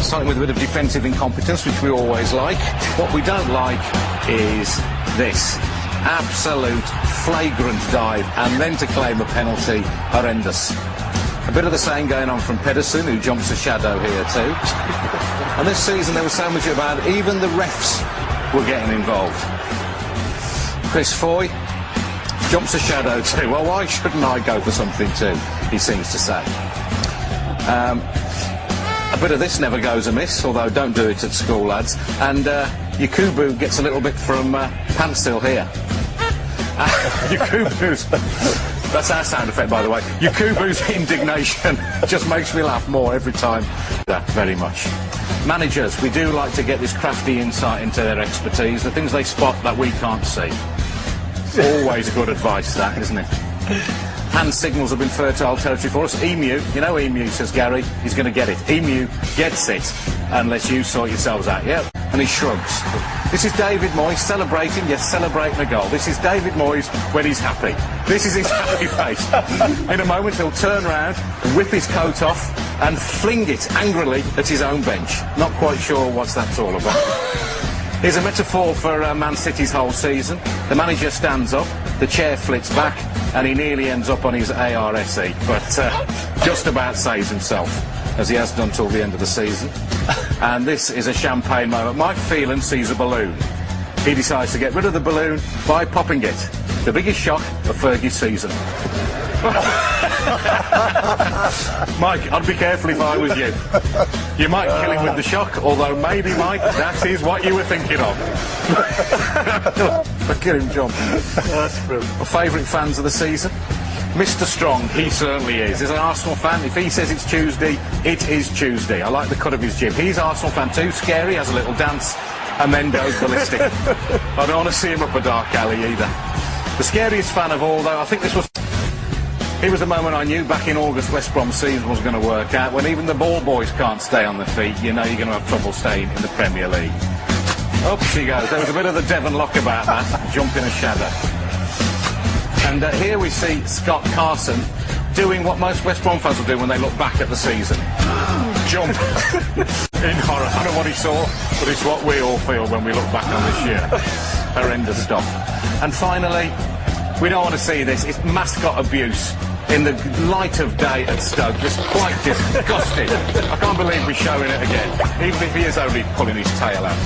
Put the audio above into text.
Starting with a bit of defensive incompetence, which we always like. What we don't like is this. Absolute flagrant dive, and then to claim a penalty, horrendous. A bit of the same going on from Pedersen, who jumps a shadow here too. And this season there was so much about it, even the refs were getting involved. Chris Foy jumps a shadow too. Well, why shouldn't I go for something too, he seems to say. A bit of this never goes amiss, although don't do it at school, lads. And Yakubu gets a little bit from Pantsil here. Yakubu's... That's our sound effect, by the way. Yakubu's indignation just makes me laugh more every time. Very much. Managers, we do like to get this crafty insight into their expertise, the things they spot that we can't see. Always good advice, that, isn't it? Hand signals have been fertile territory for us. Emu, you know Emu, says Gary, he's going to get it. Emu gets it, unless you sort yourselves out. Yep. And he shrugs. This is David Moyes celebrating, yes, celebrating a goal. This is David Moyes when he's happy. This is his happy face. In a moment he'll turn round, whip his coat off and fling it angrily at his own bench. Not quite sure what that's all about. Here's a metaphor for Man City's whole season. The manager stands up, the chair flits back, and he nearly ends up on his ARSE, but just about saves himself, as he has done till the end of the season. And this is a champagne moment. Mike Phelan sees a balloon. He decides to get rid of the balloon by popping it. The biggest shock of Fergie's season. Mike, I'd be careful if I was you. You might kill him with the shock, although maybe, Mike, that is what you were thinking of. Look at him jump. That's brilliant. My favourite fans of the season? Mr. Strong, he certainly is. As an Arsenal fan, if he says it's Tuesday, it is Tuesday. I like the cut of his jib. He's Arsenal fan too, scary, has a little dance, and then goes ballistic. I don't want to see him up a dark alley either. The scariest fan of all, though, I think this was... Here was the moment I knew back in August West Brom's season was going to work out. When even the ball boys can't stay on their feet, you know you're going to have trouble staying in the Premier League. Up she goes. There was a bit of the Devon lock about that, jumping a shadow. And here we see Scott Carson doing what most West Brom fans will do when they look back at the season. Jump. In horror. I don't know what he saw, but it's what we all feel when we look back on this year. Horrendous stuff. And finally, we don't want to see this. It's mascot abuse in the light of day at Stoke. Just quite disgusting. I can't believe we're showing it again, even if he is only pulling his tail out.